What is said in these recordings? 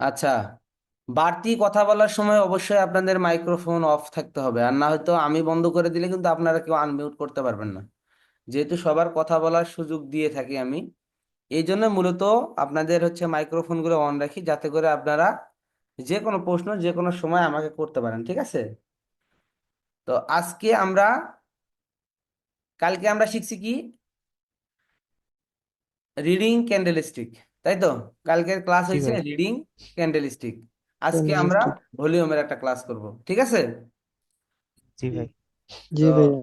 আচ্ছা, বাড়তি কথা বলার সময় অবশ্যই আপনাদের মাইক্রোফোন অফ থাকতে হবে, আর না হয়তো আমি বন্ধ করে দিলে কিন্তু আপনারা কেউ আনমিউট করতে পারবেন না। যেহেতু সবার কথা বলার সুযোগ দিয়ে থাকি আমি, এই জন্য মূলত আপনাদের হচ্ছে মাইক্রোফোনগুলো অন রাখি, যাতে করে আপনারা যে কোনো প্রশ্ন যে কোনো সময় আমাকে করতে পারেন, ঠিক আছে? তো কালকে আমরা শিখছি কি? রিডিং ক্যান্ডেলস্টিক, তাই তো? কালকের ক্লাস জি হয়েছে ভাই। Reading candlestick. আজকে আমরা ক্যান্ডেলস্টিক। ভলিউমের একটা ক্লাস করব, ঠিক আছে? জি ভাই, তো জি ভাইয়া,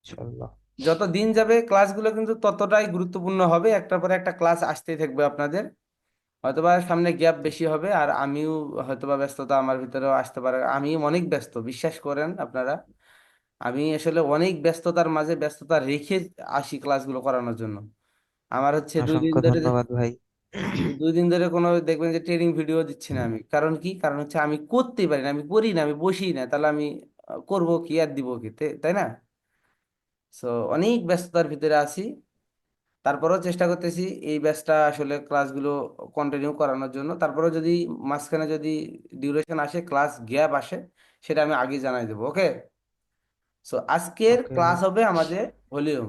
ইনশাল্লাহ। যত দিন যাবে ক্লাসগুলো কিন্তু ততটাই গুরুত্বপূর্ণ হবে, একটার পর একটা ক্লাস আসতেই থাকবে আপনাদের। হয়তোবা সামনে গ্যাপ বেশি হবে, আর আমিও হয়তোবা ব্যস্ততা আমার ভিতরেও আসতে পারে, আমি অনেক ব্যস্ত, বিশ্বাস করেন আপনারা। আমি আসলে অনেক ব্যস্ততার মাঝে ব্যস্ততা রেখে আসি ক্লাসগুলো করানোর জন্য। আমার হচ্ছে অসংখ্য ধন্যবাদ ভাই। 2 দিন ধরে কোনো দেখবেন যে ট্রেনিং ভিডিও দিচ্ছি না আমি, কারণ কি? কারণ হচ্ছে আমি করতেই পারি না, আমি করি না, আমি বসি না, তাহলে আমি করব কি আর দিব কি, তাই না? সো অনেক ব্যস্ততার ভিতরে আছি। তারপরেও চেষ্টা করতেছি এই ব্যাচটা আসলে ক্লাসগুলো কন্টিনিউ করানোর জন্য। তারপরেও যদি মাঝখানে যদি ডিউরেশন আসে, ক্লাস গ্যাপ আসে, সেটা আমি আগে জানাই দেবো, ওকে? সো আজকের ওকে ভাই। ক্লাস হবে আমাদের ভলিউম।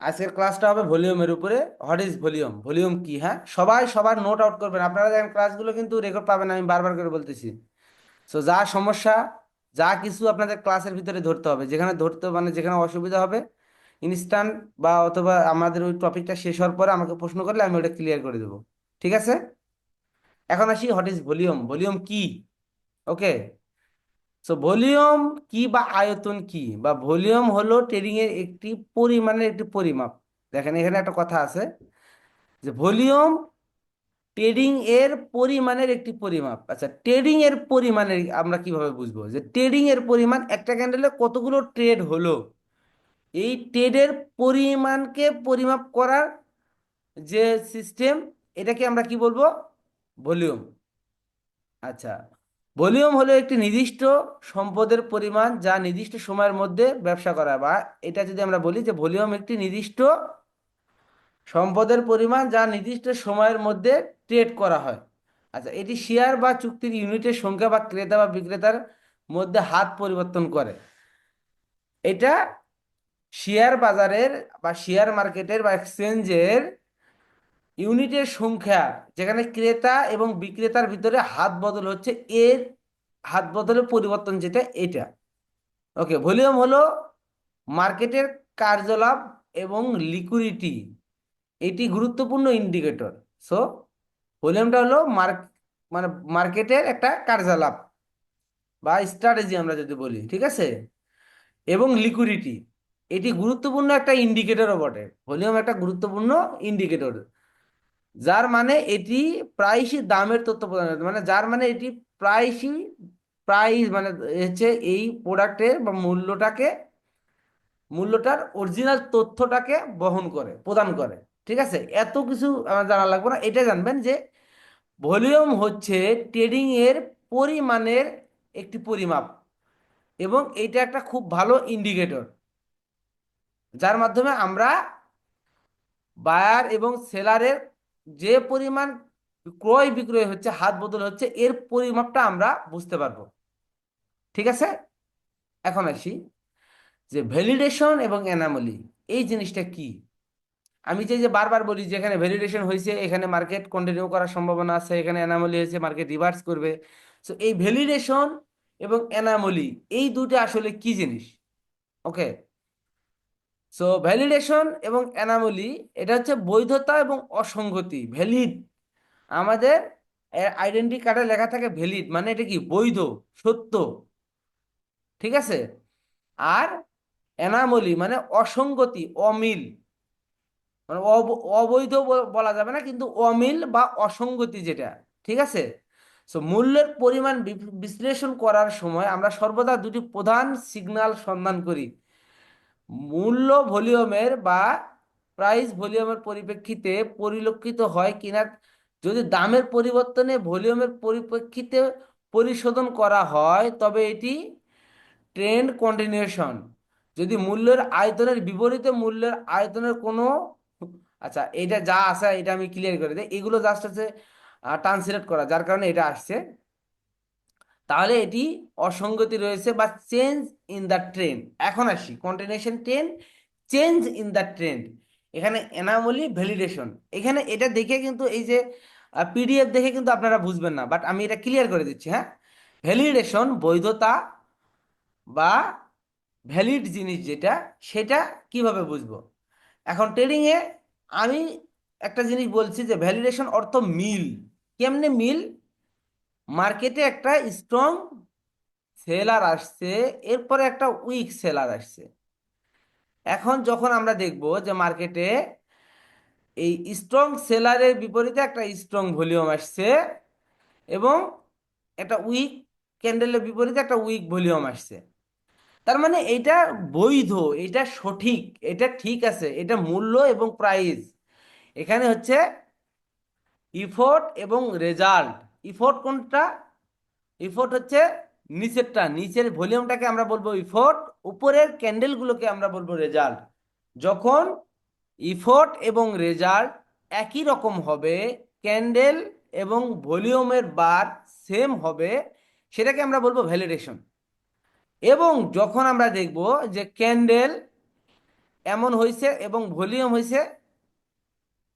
আজকের ক্লাসটা হবে ভলিউমের উপরে। হোয়াট ইজ ভলিউম, ভলিউম কি? হ্যাঁ, সবাই সবার নোট আউট করবেন। আপনারা দেখেন ক্লাসগুলো কিন্তু রেকর্ড পাবেন, আমি বারবার করে বলতেছি। সো যা সমস্যা, যা কিছু আপনাদের ক্লাসের ভিতরে ধরতে হবে, যেখানে ধরতে মানে যেখানে অসুবিধা হবে, ইনস্ট্যান্ট বা অথবা আমাদের ওই টপিকটা শেষ হওয়ার পরে আমাকে প্রশ্ন করলে আমি ওটা ক্লিয়ার করে দেবো, ঠিক আছে? এখন আসি হোয়াট ইজ ভলিউম, ভলিউম কি? ওকে। সো ভলিউম কি বা আয়তন কি বা ভলিউম হলো ট্রেডিং এর একটি পরিমাণের একটি পরিমাপ। দেখেন এখানে একটা কথা আছে যে ভলিউম ট্রেডিং এর পরিমাণের একটি পরিমাপ। আচ্ছা, ট্রেডিং এর পরিমাণের আমরা কিভাবে বুঝবো যে ট্রেডিং এর পরিমাণ, একটা ক্যান্ডেলে কতগুলো ট্রেড হলো, এই ট্রেডের পরিমাণকে পরিমাপ করার যে সিস্টেম, এটাকে আমরা কি বলবো? ভলিউম। আচ্ছা, ভলিউম হলো একটি নির্দিষ্ট সম্পদের পরিমাণ যা নির্দিষ্ট সময়ের মধ্যে ব্যবসা করা, বা এটা যদি আমরা বলি যে ভলিউম একটি নির্দিষ্ট সম্পদের পরিমাণ যা নির্দিষ্ট সময়ের মধ্যে ট্রেড করা হয়। আচ্ছা, এটি শেয়ার বা চুক্তির ইউনিটের সংখ্যা বা ক্রেতা বা বিক্রেতার মধ্যে হাত পরিবর্তন করে। এটা শেয়ার বাজারের বা শেয়ার মার্কেটের বা এক্সচেঞ্জের ইউনিটের সংখ্যা, যেখানে ক্রেতা এবং বিক্রেতার ভিতরে হাত বদল হচ্ছে, এর হাত বদলের পরিবর্তন যেটা, এটা। ওকে, ভলিউম হলো মার্কেটের কার্যলাভ এবং লিকুইডিটি, এটি গুরুত্বপূর্ণ ইন্ডিকেটর। সো ভলিউমটা হলো মানে মার্কেটের একটা কার্যলাভ বা স্ট্র্যাটেজি আমরা যদি বলি, ঠিক আছে? এবং লিকুইডিটি, এটি গুরুত্বপূর্ণ একটা ইন্ডিকেটরও বটে। ভলিউম একটা গুরুত্বপূর্ণ ইন্ডিকেটর, যার মানে এটি প্রায়শই দামের তথ্য প্রদান করে। মানে যার মানে এটি প্রায়শই প্রাইস মানে হচ্ছে এই প্রোডাক্টের বা মূল্যটার অরিজিনাল তথ্যটাকে বহন করে, প্রদান করে, ঠিক আছে? এত কিছু আমার জানা লাগবে না, এটা জানবেন যে ভলিউম হচ্ছে ট্রেডিং এর পরিমাণের একটি পরিমাপ, এবং এটা একটা খুব ভালো ইন্ডিকেটর, যার মাধ্যমে আমরা বায়ার এবং সেলারের যে পরিমাণ ক্রয় বিক্রয় হচ্ছে, হাত বদল হচ্ছে, এর পরিমাপটা আমরা বুঝতে পারবো, ঠিক আছে? এখন আসি যে ভ্যালিডেশন এবং এনামলি, এই জিনিসটা কি? আমি যে বারবার বলি যে এখানে ভ্যালিডেশন হয়েছে, এখানে মার্কেট কন্টিনিউ করার সম্ভাবনা আছে, এখানে এনামলি হয়েছে, মার্কেট রিভার্স করবে। সো এই ভ্যালিডেশন এবং এনামলি, এই দুটো আসলে কি জিনিস? ওকে। সো ভ্যালিডেশন এবং এনামলি, এটা হচ্ছে বৈধতা এবং অসঙ্গতি, ভ্যালিড। আমাদের আইডেন্টি কার্ডে লেখা থাকে ভ্যালিড, মানে এটা কি? বৈধ, সত্য, ঠিক আছে? আর এনামলি মানে অসঙ্গতি, অমিল, মানে অবৈধ বলা যাবে না, কিন্তু অমিল বা অসঙ্গতি যেটা, ঠিক আছে? সো মূল্যের পরিমাণ বিশ্লেষণ করার সময় আমরা সর্বদা দুটি প্রধান সিগন্যাল সন্ধান করি: মূল্য ভলিউমের বা প্রাইস ভলিউমের পরিপ্রেক্ষিতে পরিলক্ষিত হয় কিনা। যদি দামের পরিবর্তনে ভলিউমের পরিপ্রেক্ষিতে পরিশোধন করা হয়, তবে এটি ট্রেন্ড কন্টিনিউশন। যদি মূল্যের আয়তনের বিপরীতে মূল্যের আয়তনের কোনো, আচ্ছা এটা যা আছে এটা আমি ক্লিয়ার করে দিই, এগুলো জাস্ট আছে ট্রান্সলেট করা, যার কারণে এটা আসছে। তাহলে এটি অসঙ্গতি রয়েছে বা চেঞ্জ ইন দ্য ট্রেন্ড। এখন আসি continuation trend, change in the trend. এখানে এনামলি ভ্যালিডেশন, এখানে এটা দেখে কিন্তু এই যে পিডিএফ দেখে কিন্তু আপনারা বুঝবেন না, বাট আমি এটা ক্লিয়ার করে দিচ্ছি। হ্যাঁ, ভ্যালিডেশন বৈধতা বা ভ্যালিড জিনিস যেটা, সেটা কিভাবে বুঝবো? এখন ট্রেডিং এ আমি একটা জিনিস বলছি যে ভ্যালিডেশন অর্থ মিল। কেমনে মিল? মার্কেটে একটা স্ট্রং সেলার আসছে, এরপরে একটা উইক সেলার আসছে। এখন যখন আমরা দেখব যে মার্কেটে এই স্ট্রং সেলারের বিপরীতে একটা স্ট্রং ভলিউম আসছে এবং একটা উইক ক্যান্ডেলের বিপরীতে একটা উইক ভলিউম আসছে, তার মানে এটা বৈধ, এটা সঠিক, এটা ঠিক আছে, এটা মূল্য এবং প্রাইস। এখানে হচ্ছে ইফোর্ট এবং রেজাল্ট। ইফোর্ট কোনটা? ইফোর্ট হচ্ছে নিচেরটা, নিচের ভলিউমটাকে আমরা বলবো ইফোর্ট, উপরের ক্যান্ডেলগুলোকে আমরা বলবো রেজাল্ট। যখন ইফোর্ট এবং রেজাল্ট একই রকম হবে, ক্যান্ডেল এবং ভলিউমের বার সেম হবে, সেটাকে আমরা বলবো ভ্যালিডেশন। এবং যখন আমরা দেখব যে ক্যান্ডেল এমন হয়েছে এবং ভলিউম হয়েছে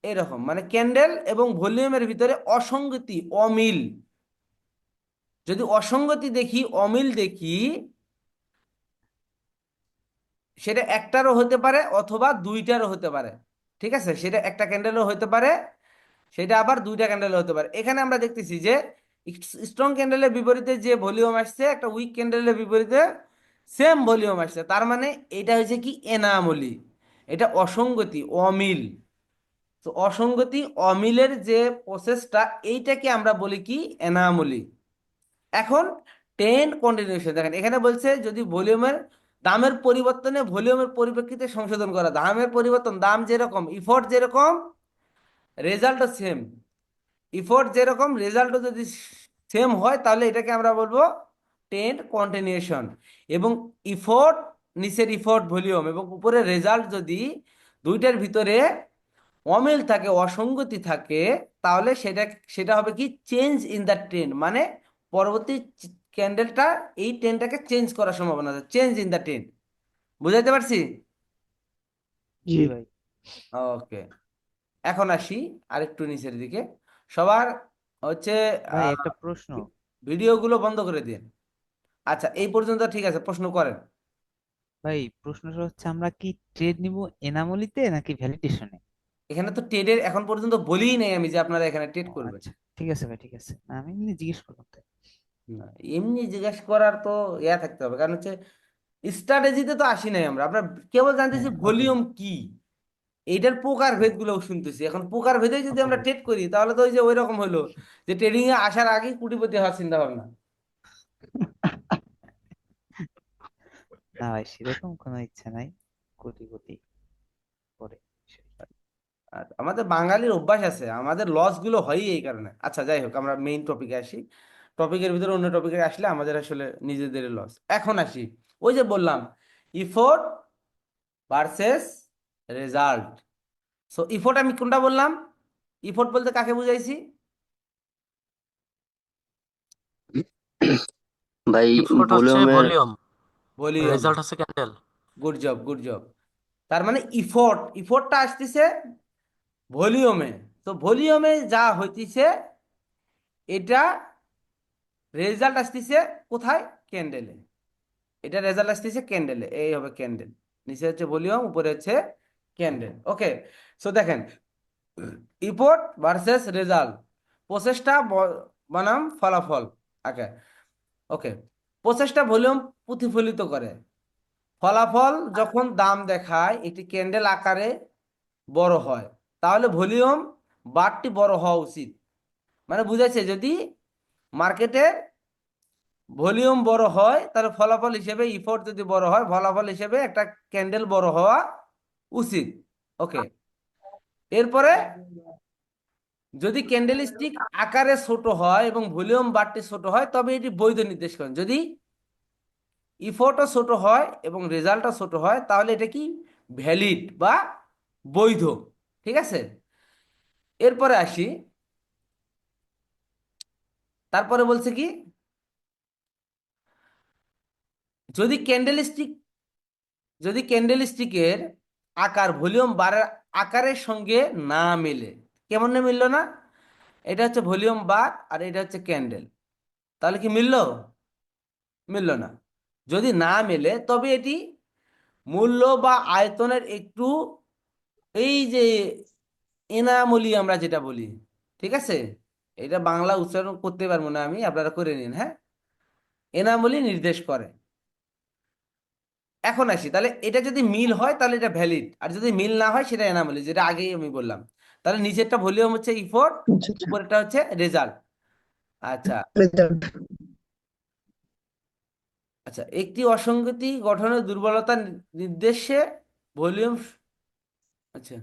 এরকম, মানে ক্যান্ডেল এবং ভলিউমের ভিতরে অসঙ্গতি, অমিল, যদি অসঙ্গতি দেখি, অমিল দেখি, সেটা একটারও হতে পারে অথবা দুইটারও হতে পারে। ঠিক আছে, সেটা একটা ক্যান্ডেলও হতে পারে, সেটা আবার দুইটা ক্যান্ডেলও হতে পারে। এখানে আমরা দেখতেছি যে স্ট্রং ক্যান্ডেলের বিপরীতে যে ভলিউম আসছে, একটা উইক ক্যান্ডেলের বিপরীতে সেম ভলিউম আসছে, তার মানে এটা হচ্ছে কি এনামলি, এটা অসঙ্গতি, অমিল। তো অসঙ্গতি অমিলের যে প্রসেসটা, এইটাকে আমরা বলি কি এনামলি। এখন টেন কন্টিনিউশন দেখেন, এখানে বলছে যদি ভলিউমের দামের পরিবর্তনে ভলিউমের পরিপ্রেক্ষিতে সংশোধন করা, দামের পরিবর্তন, দাম যেরকম, ইফোর্ট যেরকম, রেজাল্টও সেম। ইফোর্ট যেরকম, রেজাল্টও যদি সেম হয়, তাহলে এটাকে আমরা বলবো টেন কন্টিনিউশন। এবং ইফোর্ট, নিচের ইফোর্ট ভলিউম এবং উপরের রেজাল্ট যদি দুইটার ভিতরে অমিল থাকে, অসঙ্গতি থাকে, তাহলে সেটা সেটা হবে কি চেঞ্জ ইন দ্য ট্রেন্ড, মানে পরবর্তী ক্যান্ডেলটা এই ট্রেন্ডটাকে চেঞ্জ করার সম্ভাবনা আছে, চেঞ্জ ইন দ্য ট্রেন্ড। বুঝাইতে পারছি? জি ভাই। ওকে, এখন আসি আরেকটু নিচের দিকে। সবার হচ্ছে ভাই একটা প্রশ্ন। ভিডিওগুলো বন্ধ করে দিন। আচ্ছা, এই পর্যন্ত ঠিক আছে, প্রশ্ন করেন। ভাই প্রশ্নটা হচ্ছে আমরা কি ট্রেড নিব এনামলিতে নাকি ভ্যালিডেশনে? এখানে তো ট্রেডের এখন পর্যন্ত বলিই নাই আমি যে আপনারা এখানে ট্রেড ও করবেন। আচ্ছা, ঠিক আছে ভাই, ঠিক আছে, না, আমি এমনি জিজ্ঞেস করলাম তাই। না, এমনি জিজ্ঞাসা করার তো ইয়া থাকতে হবে, কারণ হচ্ছে স্ট্র্যাটেজিতে তো আসি নাই আমরা, আমরা কেবল জানতেছি হ্যাঁ, ওটাই। ভলিউম কি, এইটার প্রকার ভেদ গুলো শুনতেছি। এখন প্রকার ভেদে যদি ওকে আমরা ভাই। ট্রেড করি, তাহলে তো ওই যে ওই রকম হলো যে ট্রেডিং এ আসার আগেই কোটিপতি হওয়ার চিন্তা ভাবনা। না ভাই, সেরকম কোনো ইচ্ছা নাই। কোটি কোটি পরে বিষয়। আর আমাদের বাঙালির অভ্যাস আছে, আমাদের লস গুলো হয়ই এই কারণে। আচ্ছা যাই হোক, আমরা মেইন টপিকে আসি। টপিকের ভিতরে অন্য টপিকে আসলে আমাদের আসলে নিজেদের লস। এখন আসি, ওই যে বললাম effort versus result. So effort আমি কোনটা বললাম? ইফোর্ট বলতে কাকে বুঝাইছি? ভাই, ইফোর্ট হচ্ছে ভলিউমের। Volume, volume. রেজাল্ট হচ্ছে candle. Good job, good job. তার মানে ইফোর্ট, ইফোর্টটা আসতেছে ভলিউমে। তো ভলিউমে যা হইতেছে, এটা রেজাল্ট আসতেছে কোথায়? ক্যান্ডেলে। এটা রেজাল্ট আসতেছে ক্যান্ডেলে, এই হবে ক্যান্ডেল। নিচে হচ্ছে ভলিউম, উপরে হচ্ছে ক্যান্ডেল। ওকে, সো দেখেন ইফোর্ট ভার্সেস রেজাল্ট, প্রসেসটা বনাম ফলাফল। ওকে, ওকে, প্রসেসটা ভলিউম প্রতিফলিত করে, ফলাফল যখন দাম দেখায় একটি ক্যান্ডেল আকারে বড় হয়, তাহলে ভলিউম বারটি বড় হওয়া উচিত। মানে বুঝাচ্ছে যদি মার্কেটে ভলিউম বড় হয়, তাহলে ফলাফল হিসেবে ইফোর্ট যদি বড় হয়, ফলাফল হিসেবে একটা ক্যান্ডেল বড় হওয়া উচিত। ওকে, এরপরে যদি ক্যান্ডেল স্টিক আকারে ছোট হয় এবং ভলিউম বারটি ছোট হয়, তবে এটি বৈধ নির্দেশ করেন। যদি ইফোর্টও ছোট হয় এবং রেজাল্টও ছোট হয়, তাহলে এটা কি ভ্যালিড বা বৈধ। ঠিক আছে, এরপরে আসি তারপরে বলছে কি, যদি ক্যান্ডেলস্টিক যদি ক্যান্ডেলস্টিকের আকার ভলিউম বারের আকারের সঙ্গে না মেলে, কেমন না মিললো না, এটা হচ্ছে ভলিউম বার আর এটা হচ্ছে ক্যান্ডেল, তাহলে কি মিললো? মিললো না। যদি না মেলে তবে এটি মূল্য বা আয়তনের একটু, এই যে এনামলি আমরা যেটা বলি, ঠিক আছে, এটা বাংলা উচ্চারণ করতে পারবো না আমি, আপনারা করে নিন, হ্যাঁ, এনামলি নির্দেশ করে। এখন আসি, তাহলে এটা যদি মিল হয় তাহলে এটা ভ্যালিড, আর যদি মিল না হয় সেটা এনামলি, যেটা আগেই আমি বললাম। তাহলে নিচেরটা ভলিউম হচ্ছে ইফোর্ট, আচ্ছা আচ্ছা, উপরেরটা হচ্ছে রেজাল্ট। আচ্ছা। রেজাল্ট। আচ্ছা, একটি অসঙ্গতি গঠনের দুর্বলতা নির্দেশে ভলিউম, আচ্ছা,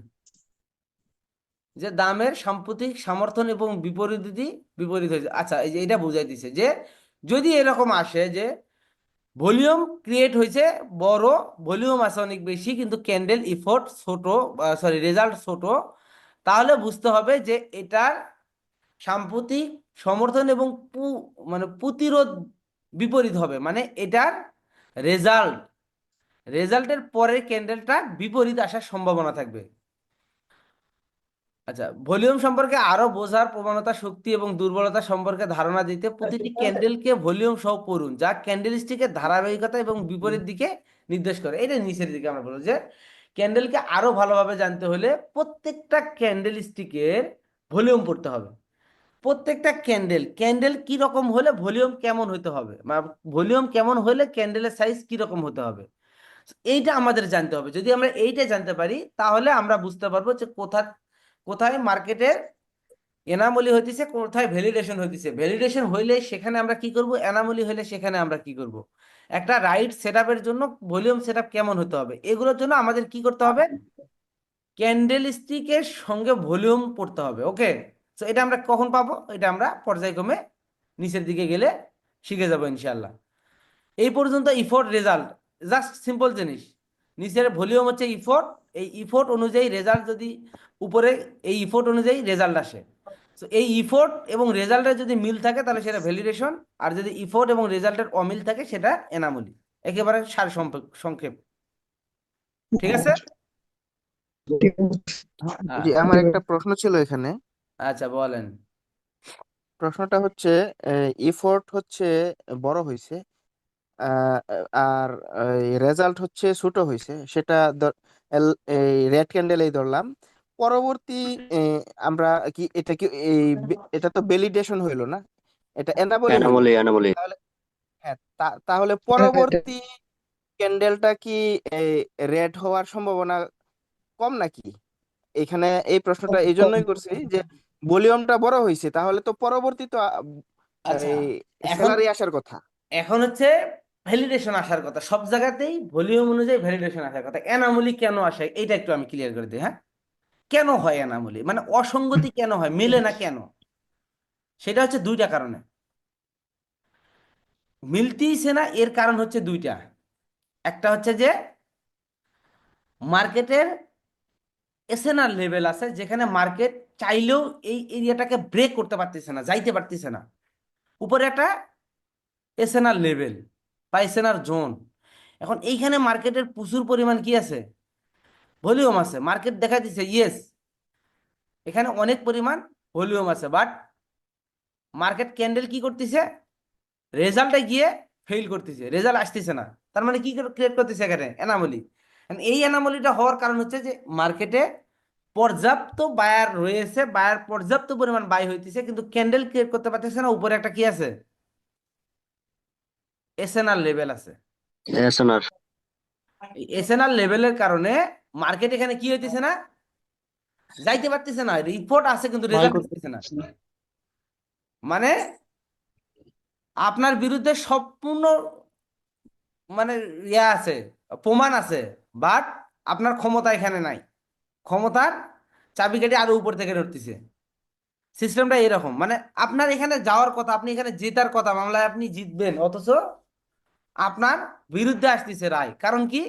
যে দামের সাম্প্রতিক সমর্থন এবং বিপরীত হয়েছে। আচ্ছা, এই যে এটা বুঝাই দিছে যে যদি এরকম আসে যে ভলিউম ক্রিয়েট হয়েছে বড়, ভলিউম আছে অনেক বেশি, কিন্তু ক্যান্ডেল ইফোর্ট ছোট, সরি রেজাল্ট ছোট, তাহলে বুঝতে হবে যে এটার সাম্প্রতিক সমর্থন এবং মানে প্রতিরোধ বিপরীত হবে, মানে এটার রেজাল্ট রেজাল্টের পরের ক্যান্ডেলটা বিপরীত আসার সম্ভাবনা থাকবে। আচ্ছা, ভলিউম সম্পর্কে আরো বোঝার প্রবণতা, শক্তি এবং দুর্বলতা সম্পর্কে ধারণা দিতে প্রতিটি ক্যান্ডেলকে ভলিউম সহ পড়ুন, যা ক্যান্ডেলস্টিকের ধারাবাহিকতা এবং বিপরীত দিকে নির্দেশ করে। এটা নিচের দিকে আমরা বলবো যে ক্যান্ডেলকে আরো ভালোভাবে জানতে হলে প্রত্যেকটা ক্যান্ডেলস্টিকের ভলিউম পড়তে হবে। প্রত্যেকটা ক্যান্ডেল ক্যান্ডেল কি রকম হলে ভলিউম কেমন হতে হবে, বা ভলিউম কেমন হলে ক্যান্ডেলের সাইজ কি রকম হতে হবে, এইটা আমাদের জানতে হবে। যদি আমরা এইটা জানতে পারি তাহলে আমরা বুঝতে পারবো যে কোথায় কোথায় মার্কেটের এনামলি হইতেছে, কোথায় ভ্যালিডেশন হইতেছে। ভ্যালিডেশন হইলে সেখানে আমরা কি করব, এনামলি হইলে সেখানে আমরা কি করব। একটা রাইট সেটআপের জন্য ভলিউম সেটআপ কেমন হতে হবে, এগুলোর জন্য আমাদের কি করতে হবে, ক্যান্ডেল স্টিকের সঙ্গে ভলিউম পড়তে হবে। ওকে, তো এটা আমরা কখন পাবো, এটা আমরা পর্যায়ক্রমে নিচের দিকে গেলে শিখে যাবো ইনশাল্লাহ। এই পর্যন্ত ইফোর্ট রেজাল্ট, জাস্ট সিম্পল জিনিস। নিচের ভলিউম হচ্ছে ইফোর্ট, এই ইফোর্ট অনুযায়ী রেজাল্ট যদি উপরে, এই ইফোর্ট অনুযায়ী রেজাল্ট আসে। তো এই ইফোর্ট এবং রেজাল্টের যদি মিল থাকে তাহলে সেটা ভ্যালিডেশন, আর যদি ইফোর্ট এবং রেজাল্টের অমিল থাকে সেটা এনামলি। একেবারে সংক্ষেপ, ঠিক আছে। ঠিক আছে। হ্যাঁ, জি, আমার একটা প্রশ্ন ছিল এখানে। আচ্ছা বলেন। প্রশ্নটা হচ্ছে, ইফোর্ট হচ্ছে বড় হয়েছে, আহ, আর রেজাল্ট হচ্ছে ছোট হয়েছে, সেটা এই রেড ক্যান্ডেলেই ধরলাম। পরবর্তী আহ, আমরা কি এটা কি এটা তো ভ্যালিডেশন হইলো না, এটা এনাবলি হইলো। অ্যানামলি অ্যানামলি তাহলে হ্যাঁ, তাহলে হ্যাঁ, হ্যাঁ, পরবর্তী ক্যান্ডেলটা কি রেড হওয়ার সম্ভাবনা কম নাকি? এখানে এই প্রশ্নটা এই কম। জন্যই করছি যে ভলিউমটা বড় হয়েছে, তাহলে তো পরবর্তী তো আচ্ছা, এই এখন স্যালারি আসার কথা। এখন হচ্ছে ভ্যালিডেশন আসার কথা, সব জায়গাতেই ভলিউম অনুযায়ী ভ্যালিডেশন আসার কথা। এনামলি কেন আসে এটা একটু আমি ক্লিয়ার করে দিই, হ্যাঁ। কেন হয় এনামলি, মানে অসঙ্গতি কেন হয়, মেলে না কেন, সেটা হচ্ছে দুইটা কারণে। মিলতিছে না এর কারণ হচ্ছে দুইটা। একটা হচ্ছে যে মার্কেটের এসএনআর লেভেল আছে, যেখানে মার্কেট চাইলেও এই এরিয়াটাকে ব্রেক করতে পারতেছে না, যাইতে পারতেছে না। উপরে একটা এসএনআর লেভেল বা এসএনআর জোন। এখন এইখানে মার্কেটের প্রচুর পরিমাণ কি আছে, ভলিউম আছে। মার্কেট দেখা দিচ্ছে ইয়েস, এখানে অনেক পরিমাণ ভলিউম আছে, বাট মার্কেট ক্যান্ডেল কি করতেছে, রেজাল্টে গিয়ে ফেল করতেছে, রেজাল্ট আসতেছে না। তার মানে কি ক্রিয়েট করতেছে এখানে, এনামলি। এই এনামলিটা হওয়ার কারণ হচ্ছে যে মার্কেটে পর্যাপ্ত বায়ার রয়েছে, বায়ার পর্যাপ্ত পরিমাণ বাই হইতেছে, কিন্তু ক্যান্ডেল ক্রিয়েট করতে পারতেছে না। উপরে একটা কি আছে, এসএনআর লেভেল আছে। এসএনআর এই এসএনআর লেভেলের কারণে মার্কেট এখানে কি হইতেছে না, যাইতে পারতেছে না। রিপোর্ট আছে কিন্তু বাই রেজাল্ট করতে আসতেছে না। পারছি না। মানে আপনার বিরুদ্ধে সম্পূর্ণ, মানে ইয়া আছে, প্রমাণ আছে, বাট আপনার ক্ষমতা এখানে নাই। ক্ষমতার চাবিকাঠি আরো উপর থেকে ধরতেছে। সিস্টেমটা এরকম, মানে আপনার এখানে যাওয়ার কথা, আপনি এখানে জেতার কথা, মামলায় আপনি জিতবেন, অথচ আপনার বিরুদ্ধে আসতেছে রায়। কারণ কি,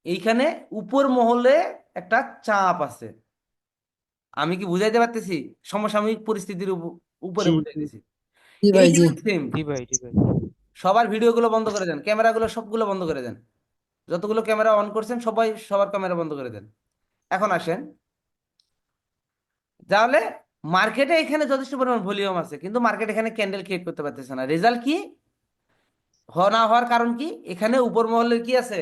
এইখানে উপর মহলে একটা চাপ আছে। আমি কি বুঝাইতে পারতেছি, সমসাময়িক পরিস্থিতির উপরে জি জি। বুঝাইতেছি। জি এই ভাই জি। জায়গায় সেম। জি ভাই, জি ভাই। সবার ভিডিওগুলো বন্ধ করে দেন, ক্যামেরাগুলো সবগুলো বন্ধ করে দেন, যতগুলো ক্যামেরা অন করছেন সবাই সবার ক্যামেরা বন্ধ করে দেন। এখন আসেন, তাহলে মার্কেটে এখানে যথেষ্ট পরিমাণ ভলিউম আছে, কিন্তু মার্কেট এখানে ক্যান্ডেল ক্রিয়েট করতে পারতেছে না। রেজাল্ট কি না হওয়ার কারণ কি? এখানে উপর মহলের কি আছে?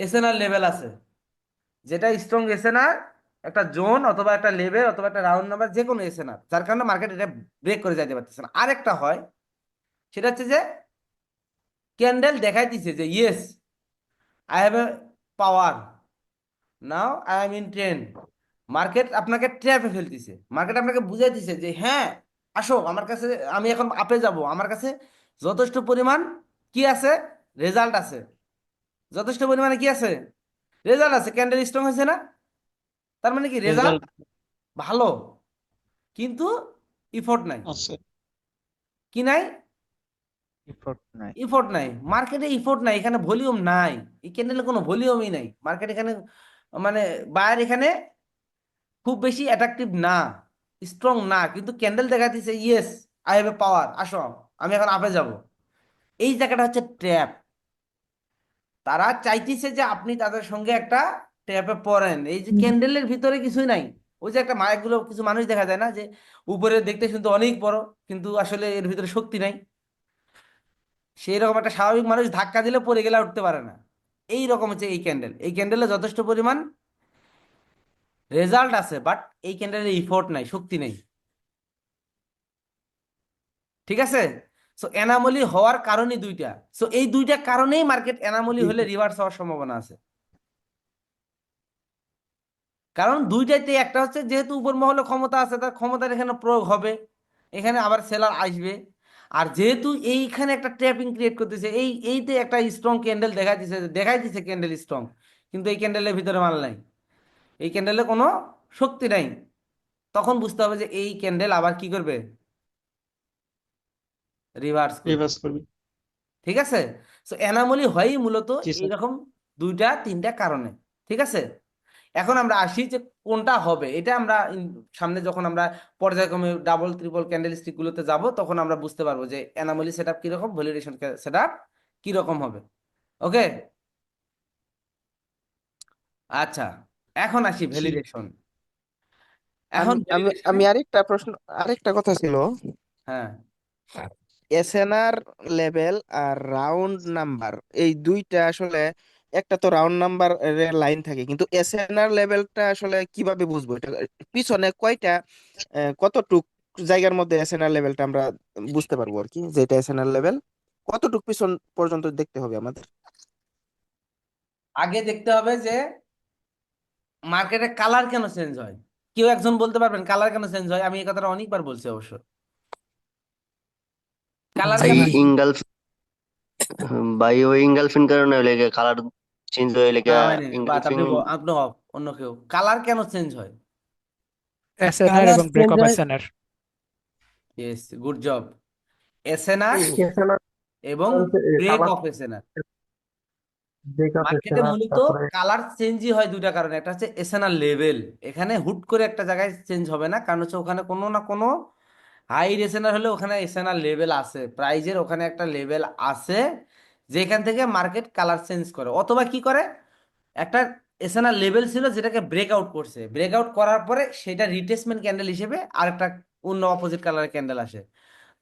এসএনআর লেভেল আছে, যেটা স্ট্রং এসএনআর, একটা জোন অথবা একটা লেভেল অথবা একটা রাউন্ড নাম্বার, যে কোনো এসএনআর, যার কারণে মার্কেট এটা ব্রেক করে যাইতে পারতেছে না। আরেকটা হয়, সেটা হচ্ছে যে ক্যান্ডেল দেখাই দিছে যে yes I have a power, now I am in trend. Market আপনাকে ট্র্যাপে ফেলতেছে, মার্কেট আপনাকে বুঝাই দিছে যে হ্যাঁ আসো আমার কাছে, আমি এখন আপে যাব, আমার কাছে যথেষ্ট পরিমাণ কি আছে? রেজাল্ট আছে। যথেষ্ট পরিমাণে কি আছে? রেজাল্ট আছে। ক্যান্ডেল স্ট্রং হয়েছে না? তার মানে কি রেজাল্ট রেজাল্ট ভালো, কিন্তু ইফোর্ট নাই। আছে। কি নাই? ইফোর্ট নাই। ইফোর্ট নাই। মার্কেটে ইফোর্ট নাই, এখানে ভলিউম নাই। এই ক্যান্ডেলে কোনো ভলিউমই নাই। মার্কেট এখানে মানে বায়ার এখানে খুব বেশি অ্যাট্রাকটিভ না, স্ট্রং না, কিন্তু ক্যান্ডেল দেখা দিচ্ছে ইয়েস আই হ্যাভ এ পাওয়ার, আসো আমি এখন আপে যাব। এই জায়গাটা হচ্ছে ট্র্যাপ। তারা চাইতেছে যে আপনি তাদের সঙ্গে একটা ট্র্যাপে পড়েন। এই যে ক্যান্ডেলের ভিতরে কিছুই নাই। ওই যে একটা মায়াগুলো কিছু মানুষ দেখা যায় না, যে উপরে দেখতে শুনতে অনেক বড়, কিন্তু আসলে এর ভিতরে শক্তি নাই। সেই রকম একটা স্বাভাবিক মানুষ ধাক্কা দিলে পড়ে গেলে আর উঠতে পারে না। এই রকম হচ্ছে এই ক্যান্ডেল। এই ক্যান্ডেলে যথেষ্ট পরিমাণ রেজাল্ট আছে, বাট এই ক্যান্ডেলের ইফোর্ট নাই, শক্তি নেই। ঠিক আছে? সো এনামলি হওয়ার কারণই দুইটা। সো এই দুইটা কারণেই মার্কেট এনামলি হলে রিভার্স হওয়ার সম্ভাবনা আছে। কারণ দুইটাইতে, একটা হচ্ছে যেহেতু উপর মহলে ক্ষমতা আছে, তার ক্ষমতার এখানে প্রয়োগ হবে, এখানে আবার সেলার আসবে। আর যেহেতু এইখানে একটা ট্র্যাপিং ক্রিয়েট করতেছে, এইতে একটা স্ট্রং ক্যান্ডেল দেখাই দিছে ক্যান্ডেল স্ট্রং, কিন্তু এই ক্যান্ডেলের ভিতরে মাল নাই, এই ক্যান্ডেলে কোনো শক্তি নাই। তখন বুঝতে হবে যে এই ক্যান্ডেল আবার কি করবে? রিভার্স করবে। রিভার্স করবে। ঠিক আছে? সো এনামলি হয়ই মূলত জি স্যার। এইরকম দুইটা তিনটা কারণে। ঠিক আছে? এখন আমরা আসি যে কোনটা হবে, এটা আমরা সামনে যখন আমরা পর্যায়ক্রমে ডাবল ট্রিপল ক্যান্ডেল স্টিক গুলোতে যাব, তখন আমরা বুঝতে পারবো যে অ্যানামলি সেটআপ কিরকম, ভ্যালিডেশন সেটআপ কিরকম হবে। ওকে, আচ্ছা, এখন আসি জি। ভ্যালিডেশন। এখন আমি আমি ভ্যালিডেশনে, আমি আরেকটা কথা ছিল। হ্যাঁ, এসএনআর লেভেল আর রাউন্ড নাম্বার, এই দুইটা আসলে, একটা তো রাউন্ড নাম্বার এর লাইন থাকে, কিন্তু এসএনআর লেভেলটা আসলে কিভাবে বুঝবো? এটা পিছনে কয়টা, কতটুক জায়গার মধ্যে এসএনআর লেভেলটা আমরা বুঝতে পারবো আর কি, যেটা এসএনআর লেভেল কতটুক পিছন পর্যন্ত দেখতে হবে আমাদের? আগে দেখতে হবে যে মার্কেটে কালার কেন চেঞ্জ হয়। কেউ একজন বলতে পারবেন কালার কেন চেঞ্জ হয়? আমি এই কথাটা অনেকবার বলছি অবশ্য। কালার জি ভাই কেন? ভাই। ইনগালফ ভাই ওই ইনগালফিন কারণে লেগে কালার চেঞ্জ হয়ে লেগে না ভাই, না, বাট ইনগালফিং। আপনি অন্য কেউ, কালার কেন চেঞ্জ হয়? এসএনআর কালার এবং ব্রেক চেঞ্জ অফ হয়। SNR. Yes, good job. SNR এছাড়া এবং হচ্ছে break colour of SNR. Breakup মার্কেটে এছাড়া মূলত তারপরে কালার চেঞ্জই হয় দুইটা কারণে। একটা হচ্ছে এসএনআর লেভেল, এখানে হুট করে একটা জায়গায় চেঞ্জ হবে না, কারণ হচ্ছে ওখানে কোনো না কোনো হাই এসএনআর হলে ওখানে এসএনআর লেভেল আছে, প্রাইজের ওখানে একটা লেভেল আছে, যেখান থেকে মার্কেট কালার চেঞ্জ করে। অথবা কি করে, একটা এসএনআর লেভেল ছিল যেটাকে ব্রেকআউট করছে, ব্রেকআউট করার পরে সেটা রিট্রেসমেন্ট ক্যান্ডেল হিসেবে আরেকটা অন্য অপোজিট কালারের ক্যান্ডেল আসে,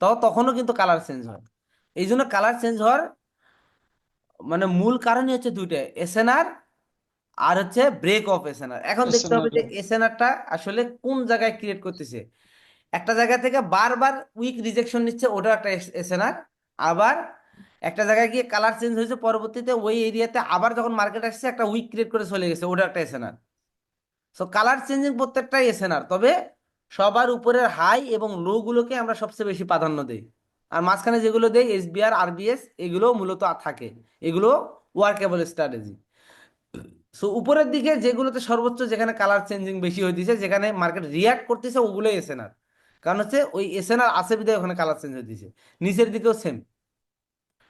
তো তখনও কিন্তু কালার চেঞ্জ হয়। এই জন্য কালার চেঞ্জ হওয়ার মানে মূল কারণই হচ্ছে দুইটা, এসএনআর আর হচ্ছে ব্রেক অফ এসএনআর। এখন দেখতে হবে এছাড়া যে এসএনআরটা আসলে কোন জায়গায় ক্রিয়েট করতেছে। একটা জায়গা থেকে বারবার উইক রিজেকশন নিচ্ছে, ওটা একটা এসএনআর। আবার একটা জায়গায় গিয়ে কালার চেঞ্জ হয়েছে, পরবর্তীতে ওই এরিয়াতে আবার যখন মার্কেট আসছে একটা উইক ক্রিয়েট করে চলে গেছে, ওটা একটা এসএনআর। সো কালার চেঞ্জিং প্রত্যেকটাই এসএনআর, তবে সবার উপরের হাই এবং লো গুলোকে আমরা সবচেয়ে বেশি প্রাধান্য দেই। আর মাঝখানে যেগুলো দেই এসবিআর আরবিএস, এগুলো মূলত থাকে, এগুলো ওয়ার্কেবল স্ট্র্যাটেজি। সো উপরের দিকে যেগুলোতে সর্বোচ্চ, যেখানে কালার চেঞ্জিং বেশি হইতেছে, যেখানে মার্কেট রিয়াক্ট করতেছে, ওগুলোই এসএনআর। কারণ হচ্ছে ওই এসএনআর আছে বিধায় ওখানে কালার চেঞ্জ হইতেছে। নিচের দিকেও সেম।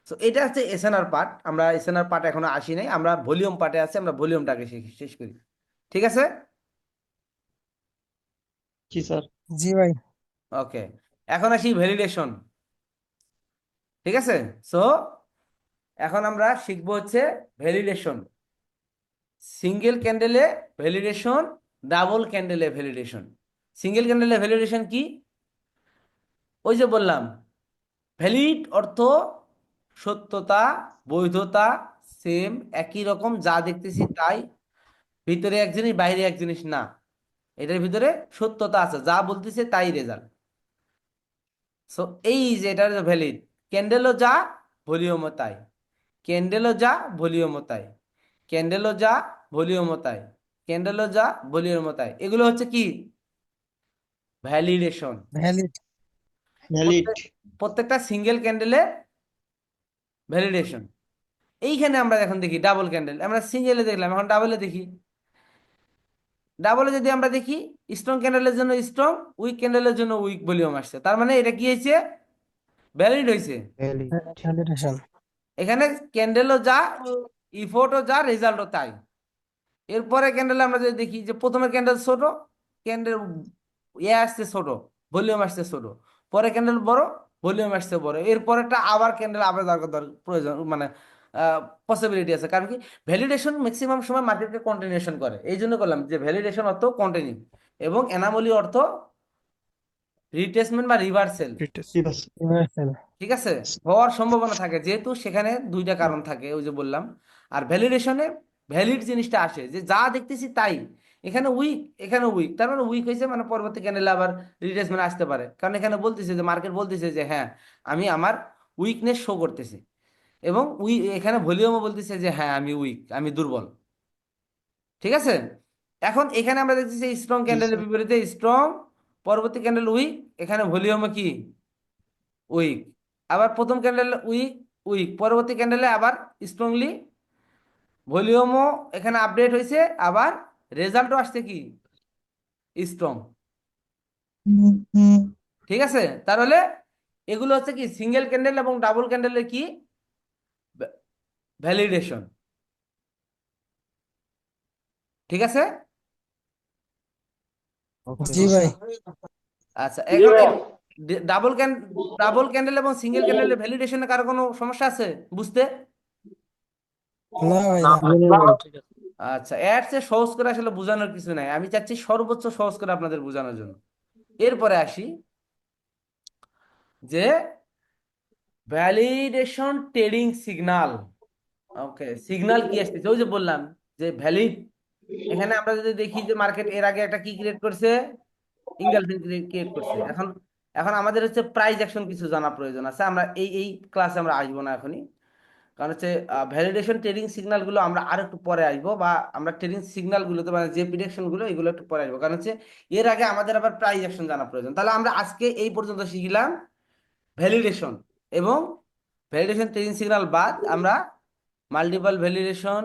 সো এটা হচ্ছে এসএনআর পার্ট। আমরা এসএনআর পার্ট এখনো আসি নাই, আমরা ভলিউম পার্টে আছি, আমরা ভলিউমটাকে শেষ করি। ঠিক আছে? কি স্যার? জি ভাই। ওকে, এখন আসি ভ্যালিডেশন। ঠিক আছে? সো এখন আমরা শিখবো হচ্ছে ভ্যালিডেশন। সিঙ্গেল ক্যান্ডেলে ভ্যালিডেশন, ডাবল ক্যান্ডেলে ভ্যালিডেশন। সিঙ্গেল ক্যান্ডেলে ভ্যালিডেশন কি? ওই যে বললাম, ভ্যালিড অর্থ সত্যতা, বৈধতা, সেম একই রকম, যা দেখতেছি তাই, ভিতরে এক জিনিস বাইরে এক জিনিস না, এটার ভিতরে সত্যতা আছে, যা বলতেছে তাই রেজাল্ট। সো এই যে এটা ভ্যালিড। ক্যান্ডেলও যা, ভলিউমও তাই, ক্যান্ডেলও যা, ভলিউমও তাই, ক্যান্ডেলও যা, ভলিউমও তাই, ক্যান্ডেলও যা, ভলিউমও তাই, এগুলো হচ্ছে কি? ভ্যালিডেশন। ভ্যালিড প্রত্যেকটা সিঙ্গেল ক্যান্ডেলের ভ্যালিডেশন। এইখানে আমরা এখন দেখি ডাবল ক্যান্ডেল, আমরা সিঙ্গেলে দেখলাম, এখন ডাবলে দেখি। ডাবলে যদি আমরা দেখি, স্ট্রং ক্যান্ডেলের জন্য স্ট্রং, উইক ক্যান্ডেলের জন্য উইক ভলিউম আসছে, তার মানে এটা কি হয়েছে? ভ্যালিড হয়েছে। ভ্যালিড। ভ্যালিডেশন এখানে ক্যান্ডেলও যা, ইফোর্টও যা, রেজাল্টও তাই। এরপরে ক্যান্ডেল আমরা যদি দেখি যে প্রথমের ক্যান্ডেল ছোট, ক্যান্ডেল ইয়ে আসছে ছোট, ভলিউম আসছে ছোট, পরে ক্যান্ডেল বড়, ভলিউম আসছে বড়, এরপরেরটা আবার ক্যান্ডেল আবার দরকার প্রয়োজন, মানে পসিবিলিটি আছে। কারণ কি, ভ্যালিডেশন ম্যাক্সিমাম সময় মার্কেটকে কন্টিনিউশন করে, এই জন্য করলাম যে ভ্যালিডেশন অর্থ কন্টিনিউ, এবং এনামলি অর্থ রিট্রেসমেন্ট বা রিভার্সেল। ইউনিভার্সাল ঠিক আছে, হওয়ার সম্ভাবনা থাকে, যেহেতু সেখানে দুইটা কারণ থাকে, ওই যে বললাম। আর ভ্যালিডেশনে ভ্যালিড জিনিসটা আসে, যে যা দেখতেছি তাই। এখানে উইক, এখানে উইক, তার মানে উইক হয়েছে, মানে পরবর্তী ক্যান্ডেলে আবার রিট্রেসমেন্ট আসতে পারে, কারণ এখানে বলতেছে যে মার্কেট বলতেছে যে হ্যাঁ আমি আমার উইকনেস শো করতেছি, এবং এখানে ভলিউমও বলতেছে যে হ্যাঁ আমি উইক, আমি দুর্বল। ঠিক আছে, এখন এখানে আমরা দেখতেছি স্ট্রং ক্যান্ডেলের বিপরীতে স্ট্রং, পরবর্তী ক্যান্ডেল উইক, এখানে ভলিউমও কি? উইক। আবার প্রথম ক্যান্ডেল উইক, উইক, পরবর্তী ক্যান্ডেলে আবার স্ট্রংলি, ভলিউমও এখানে আপডেট হয়েছে, আবার রেজাল্টও আসছে কি? স্ট্রং। ঠিক আছে, তাহলে এগুলো হচ্ছে কি সিঙ্গেল ক্যান্ডেল এবং ডাবল ক্যান্ডেলের কি ভ্যালিডেশন। ঠিক আছে। ওকে। জি ভাই আচ্ছা, এখন ডাবল ডাবল ক্যান্ডেল এবং সিঙ্গেল ক্যান্ডেলের ভ্যালিডেশনে কারো কোনো সমস্যা আছে বুঝতে? না ভাই না আচ্ছা, এর চেয়ে সহজ করে আসলে বোঝানোর কিছু নাই, আমি চাচ্ছি সর্বোচ্চ সহজ করে আপনাদের বোঝানোর জন্য। এরপরে আসি যে ভ্যালিডেশন ট্রেডিং সিগন্যাল। ওকে, সিগন্যাল কি আসতেছে? ওই যে বললাম যে ভ্যালিড, এখানে আমরা যদি দেখি যে মার্কেট এর আগে একটা কি ক্রিয়েট করছে, ইনগালফিন ক্রিয়েট করছে। এখন এখন আমাদের হচ্ছে প্রাইস অ্যাকশন কিছু জানা প্রয়োজন আছে, আমরা এই ক্লাসে আমরা আসবো না এখনই, কারণ হচ্ছে ভ্যালিডেশন ট্রেডিং সিগন্যাল গুলো আমরা আর একটু পরে আসবো, বা আমরা ট্রেডিং সিগন্যাল গুলোতে মানে যে প্রিডিকশন গুলো এগুলো একটু পরে আসবো, কারণ হচ্ছে এর আগে আমাদের আবার প্রাইস অ্যাকশন জানা প্রয়োজন। তাহলে আমরা আজকে এই পর্যন্ত শিখলাম ভ্যালিডেশন, এবং ভ্যালিডেশন ট্রেডিং সিগন্যাল বাদ আমরা মাল্টিপল ভ্যালিডেশন,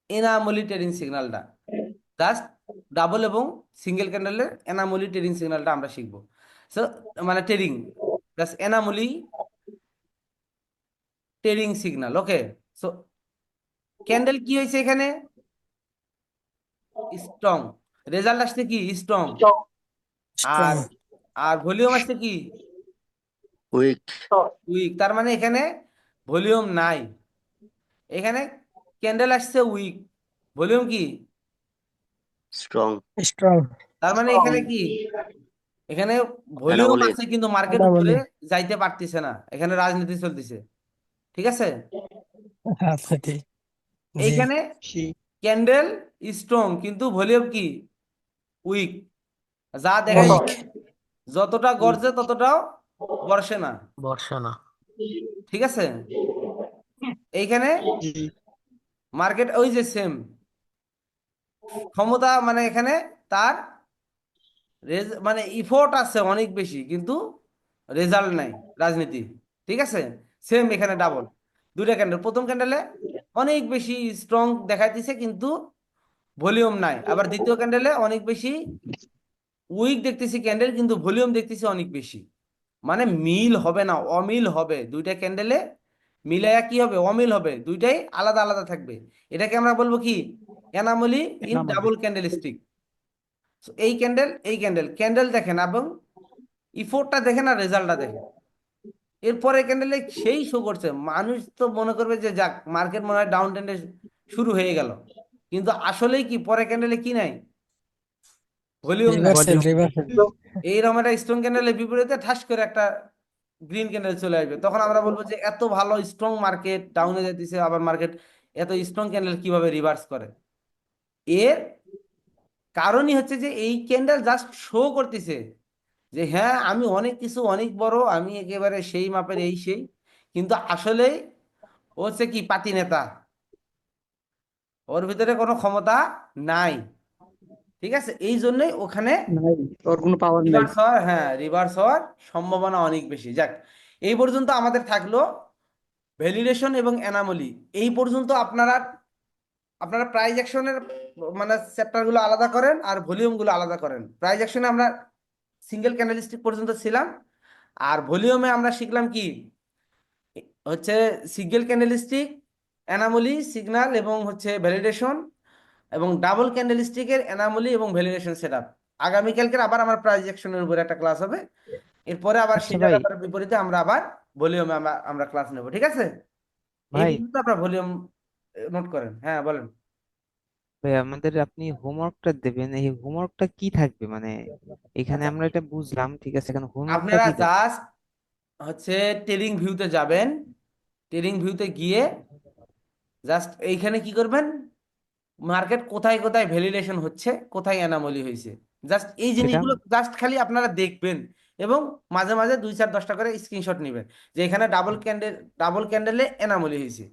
এনামলি ট্রেডিং সিগন্যালটা, জাস্ট ডাবল এবং সিঙ্গেল ক্যান্ডেলের এনামলি ট্রেডিং সিগন্যালটা আমরা শিখবো। সো মানে trading just anomaly trading signal. Okay, so candle কি হয়েছে এখানে? স্ট্রং, রেজাল্ট আসছে কি? স্ট্রং। স্ট্রং আর আর ভলিউম আসছে কি? Weak weak. তার মানে এখানে ভলিউম নাই, এখানে ক্যান্ডেল আসছে উইক, ভলিউম কি? স্ট্রং স্ট্রং তার মানে এখানে কি? এখানে ভলিউম অ্যানাবলি আছে কিন্তু মার্কেট উপরে ডাবলি যাইতে পারতেছে না, এখানে রাজনীতি চলতেছে। ঠিক আছে, আচ্ছা ঠিক জি এইখানে ক্যান্ডেল স্ট্রং কিন্তু ভলিউম কি? উইক। যা দেখাই উইক যতটা গর্জে ততটাও বর্ষে না। বর্ষা না। ঠিক আছে, এইখানে মার্কেট ওই যে সেম ক্ষমতা, মানে এখানে তার মানে ইফোর্ট আছে অনেক বেশি, কিন্তু রেজাল্ট নাই রাজনীতি। ঠিক আছে, সেম এখানে ডাবল, দুইটা ক্যান্ডেল, প্রথম ক্যান্ডেলে অনেক বেশি স্ট্রং দেখাইতেছে কিন্তু ভলিউম নাই, আবার দ্বিতীয় ক্যান্ডেলে অনেক বেশি উইক দেখতেছি ক্যান্ডেল, কিন্তু ভলিউম দেখতেছি অনেক বেশি। মানে মিল হবে না, অমিল হবে দুইটা ক্যান্ডেলে, মিলাইয়া কি হবে? অমিল হবে, দুইটাই আলাদা আলাদা থাকবে। এটাকে আমরা বলবো কি? Anomaly in anomaly. Double candlestick. এই ক্যান্ডেল, এই ক্যান্ডেল, ক্যান্ডেল দেখেন এবং ইফোর্টটা দেখেন আর রেজাল্টটা দেখেন। এরপরে ক্যান্ডেলে সেই শো করছে, মানুষ তো মনে করবে যে যাক মার্কেট মনে হয় ডাউন ট্রেন্ডে শুরু হয়ে গেল, কিন্তু আসলেই কি পরে ক্যান্ডেলে কি নাই, ভলিউম নাই। রিভার্সেল রিভার্সেল এইরকম একটা স্ট্রং ক্যান্ডেলের বিপরীতে ঠাস করে একটা গ্রিন ক্যান্ডেল চলে আসবে, তখন আমরা বলবো যে এত ভালো স্ট্রং মার্কেট ডাউনে যেতেছে, আবার মার্কেট এত স্ট্রং ক্যান্ডেল কিভাবে রিভার্স করে। এর কারণই হচ্ছে যে এই ক্যান্ডেল জাস্ট শো করতেছে যে হ্যাঁ আমি অনেক কিছু, অনেক বড়, আমি একেবারে সেই মাপের এই সেই, কিন্তু আসলে ও হচ্ছে কি পাতি নেতা, ওর ভিতরে কোনো ক্ষমতা নাই। ঠিক আছে, এই জন্যই ওখানে নাই, ওর কোনো পাওয়ার নাই। রিভার্স হওয়ার, হ্যাঁ রিভার্স হওয়ার সম্ভাবনা অনেক বেশি। যাক, এই পর্যন্ত আমাদের থাকলো ভ্যালিডেশন এবং অ্যানামলি। এই পর্যন্ত আপনারা আপনারা প্রাইজ অ্যাকশনের মানে চ্যাপ্টারগুলো আলাদা করেন আর ভলিউমগুলো আলাদা করেন। প্রাইজ অ্যাকশনে আমরা সিঙ্গেল ক্যান্ডেলস্টিক পর্যন্ত ছিলাম, আর ভলিউমে আমরা শিখলাম কি হচ্ছে সিঙ্গেল ক্যান্ডেলস্টিক, অ্যানামলি, সিগন্যাল এবং হচ্ছে ভ্যালিডেশন, এবং ডাবল ক্যান্ডেলস্টিকের অ্যানামলি এবং ভ্যালিডেশন সেটআপ। আগামীকালকে আবার আমার প্রাইজ অ্যাকশনের উপরে একটা ক্লাস হবে, এরপরে আবার আচ্ছা সেটার ভাই, আবার বিপরীতে আমরা আবার ভলিউমে আমরা আমরা ক্লাস নেব। ঠিক আছে, এই ভাই পর্যন্ত আপনার ভলিউম নোট করেন। হ্যাঁ বলেন। ভাই আমাদের আপনি হোমওয়ার্কটা দেবেন, এই হোমওয়ার্কটা কি থাকবে মানে? এখানে আচ্ছা, আমরা এটা বুঝলাম, ঠিক আছে, এখন হোমওয়ার্কটা আপনারা কি থাকবে? জাস্ট হচ্ছে ট্রেডিং ভিউতে যাবেন, ট্রেডিং ভিউতে গিয়ে জাস্ট এইখানে কি করবেন, মার্কেট কোথায় কোথায় ভ্যালিডেশন হচ্ছে, কোথায় অ্যানামলি হয়েছে, জাস্ট এই সেটা জিনিসগুলো জাস্ট খালি আপনারা দেখবেন, এবং মাঝে মাঝে 2 4 10টা করে স্ক্রিনশট নেবেন যে এখানে ডাবল ক্যান্ডেলে এনামলি হয়েছে,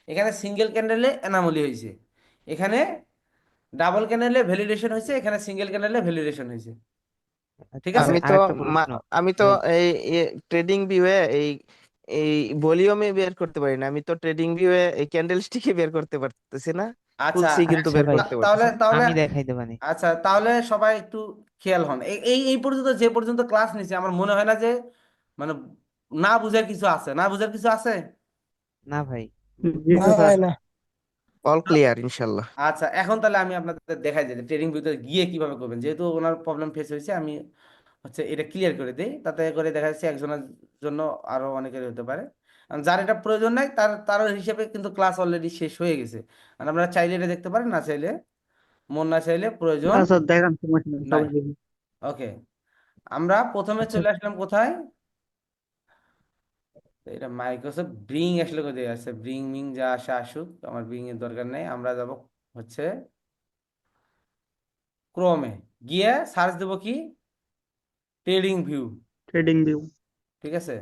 এখানে সিঙ্গেল ক্যান্ডেলে এনামলি হয়েছে, এখানে ডাবল ক্যান্ডেলে ভ্যালিডেশন হয়েছে, এখানে সিঙ্গেল ক্যান্ডেলে ভ্যালিডেশন হয়েছে। ঠিক আচ্ছা আছে, ভাই, আমি আর তো একটা প্রশ্ন আমি তো ভাই। এই ট্রেডিং ভিউয়ে এই এই ভলিউমে বের করতে পারি না, আমি তো ট্রেডিং ভিউয়ে এই ক্যান্ডেল স্টিকে বের করতে পারতেছি না, আচ্ছা খুলছি কিন্তু আচ্ছা বের ভাই, করতে তাহলে পারতেছি না। তাহলে আমি দেখাই দেবানি। আচ্ছা তাহলে সবাই একটু খেয়াল হন, এই এই এই পর্যন্ত যে পর্যন্ত ক্লাস নিছে আমার মনে হয় না যে মানে না বুঝার কিছু আছে, না বুঝার কিছু আছে। না ভাই। জি না স্যার। ভাই না। অল ক্লিয়ার ইনশাল্লাহ। আচ্ছা, এখন তাহলে আমি আপনাদের দেখাই দিই ট্রেডিং ভিউতে গিয়ে কিভাবে করবেন, যেহেতু ওনার প্রবলেম ফেস হয়েছে, আমি হচ্ছে এটা ক্লিয়ার করে দিই, তাতে করে দেখা যাচ্ছে একজনের জন্য আরো অনেকের হতে পারে। আর যার এটা প্রয়োজন নাই তার হিসেবে কিন্তু ক্লাস অলরেডি শেষ হয়ে গেছে, আর আপনারা চাইলে এটা দেখতে পারেন, না চাইলে, মন না চাইলে প্রয়োজন না স্যার, দেখান, সমস্যা নেই, নাই। সবাই দেখি। ওকে, আমরা প্রথমে আচ্ছা। চলে আসলাম কোথায়, তো এটা মাইক্রোসফট ব্রিং আসলে কোথায় আছে, ব্রিং মিং যা আসে আসুক, আমার ব্রিং এর দরকার নেই, আমরা যাব হচ্ছে ক্রোমে, গিয়ে সার্চ দেবো কি ট্রেডিং ভিউ। Trading view. ঠিক আছে,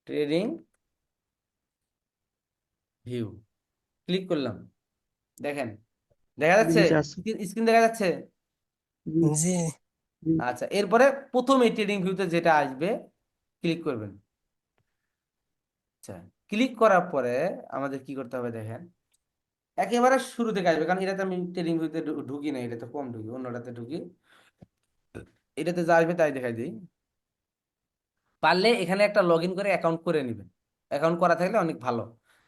ট্রেডিং ভিউ ক্লিক করলাম, দেখেন দেখা যাচ্ছে, নিচে আছে। স্ক্রিন দেখা যাচ্ছে। জি। জি জি। আচ্ছা, এরপরে প্রথম এই ট্রেডিং ভিউতে যেটা আসবে ক্লিক করবেন। আচ্ছা, ক্লিক করার পরে আমাদের কি করতে হবে দেখেন, একেবারে শুরু থেকে আসবে, কারণ এটাতে আমি ট্রেডিং ভিউতে ঢুকি না, এটাতে কম ঢুকি, অন্যটাতে ঢুকি, এটাতে যা আসবে তাই দেখাই দিই। পারলে এখানে একটা লগ ইন করে অ্যাকাউন্ট করে নেবেন, অ্যাকাউন্ট করা থাকলে অনেক ভালো।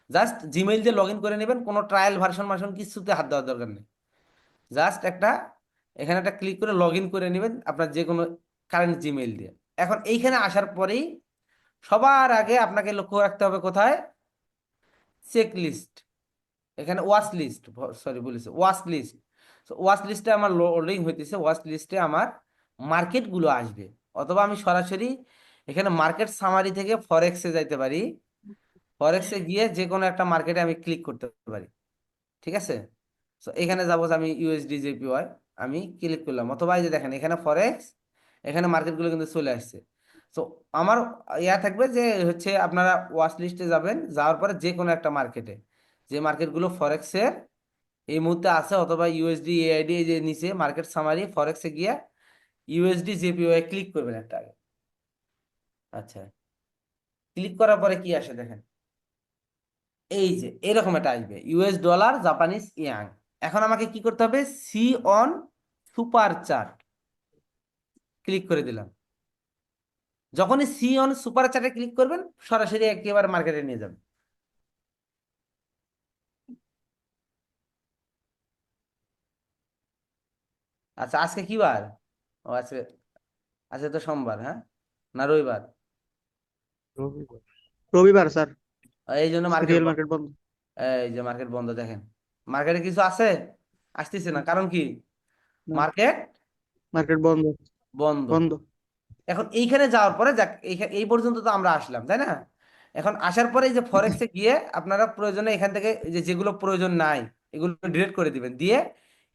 জাস্ট জিমেইল দিয়ে লগ ইন করে নেবেন, কোনো ট্রায়াল ভার্সন মার্সন কিছুতে হাত দেওয়ার দরকার নেই। জাস্ট একটা এখানে একটা ক্লিক করে লগ ইন করে নেবেন আপনার যে কোনো কারেন্ট জিমেইল দিয়ে। এখন এইখানে আসার পরেই সবার আগে আপনাকে লক্ষ্য রাখতে হবে কোথায়, চেক লিস্ট, এখানে ওয়াচ লিস্ট, সরি বলেছে ওয়াচ লিস্ট। ওয়াচ লিস্টে আমার লোডিং হইতেছে, ওয়াচ লিস্টে আমার মার্কেটগুলো আসবে, অথবা আমি সরাসরি এখানে মার্কেট সামারি থেকে ফরেক্সে যাইতে পারি, ফরেক্সে গিয়ে যে কোনো একটা মার্কেটে আমি ক্লিক করতে পারি। ঠিক আছে, তো এখানে যাবো যে আমি ইউএসডি জেপিওয়াই, আমি ক্লিক করলাম, অথবা এই যে দেখেন এখানে ফরেক্স, এখানে মার্কেটগুলো কিন্তু চলে আসছে। তো আমার ইয়া থাকবে যে হচ্ছে আপনারা ওয়াচ লিস্টে যাবেন, যাওয়ার পরে যে কোনো একটা মার্কেটে, যে মার্কেটগুলো ফরেক্সের এই মুহূর্তে আছে, অথবা ইউএসডি এআইডি যে নিচে মার্কেট সামারি ফরেক্সে গিয়ে ইউএসডি জেপিওয়াই ক্লিক করবেন একটা আগে। আচ্ছা, ক্লিক করার পরে কি আসে দেখেন, এই যে এরকম একটা আসবে ইউএস ডলার জাপানিজ ইয়াং। এখন আমাকে কি করতে হবে, C on super chart click করে দিলাম। যখনই সি অন সুপার চার্টে ক্লিক করবেন সরাসরি একেবারে মার্কেটে নিয়ে যাবেন। আচ্ছা, আজকে কি বার, ও আজকে, আজকে তো সোমবার, হ্যাঁ না রবিবার, রবিবার। রবিবার স্যার, এই জন্য মার্কেট রিয়েল বন্ধ। মার্কেট বন্ধ। এই যে মার্কেট বন্ধ দেখেন, মার্কেটে কিছু আছে, আসতেছে না, কারণ কি? না, মার্কেট মার্কেট বন্ধ, বন্ধ। বন্ধ। এখন এইখানে যাওয়ার পরে যাক, এই পর্যন্ত তো আমরা আসলাম, তাই না? এখন আসার পরে এই যে ফরেক্সে গিয়ে আপনারা প্রয়োজনে এখান থেকে এই যে যেগুলো প্রয়োজন নাই এগুলো ডিলিট করে দিবেন, দিয়ে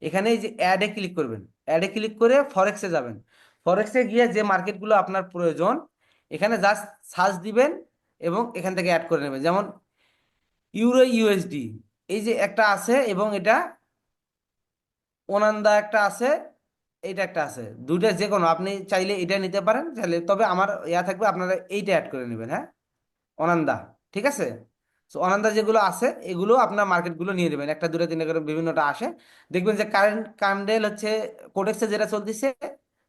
এখানে এই যে অ্যাডে ক্লিক করবেন, অ্যাডে ক্লিক করে ফরেক্সে যাবেন। ফরেক্সে গিয়ে যে মার্কেটগুলো আপনার প্রয়োজন এখানে জাস্ট সার্চ দিবেন এবং এখান থেকে অ্যাড করে নেবেন। যেমন ইউরো ইউএসডি এই যে একটা আছে, এবং এটা ওনান্দা একটা আছে, এইটা একটা আছে, দুইটা যে কোনো আপনি চাইলে এটা নিতে পারেন চাইলে, তবে আমার ইয়া থাকবে আপনারা এইটা অ্যাড করে নেবেন, হ্যাঁ, অনান্দা। ঠিক আছে, তো অনান্দা যেগুলো আছে এগুলো আপনার মার্কেটগুলো নিয়ে নেবেন, একটা দুটো তিনটা করে বিভিন্নটা আসে। দেখবেন যে কারেন্ট ক্যান্ডেল হচ্ছে কোডেক্সে যেটা চলতেছে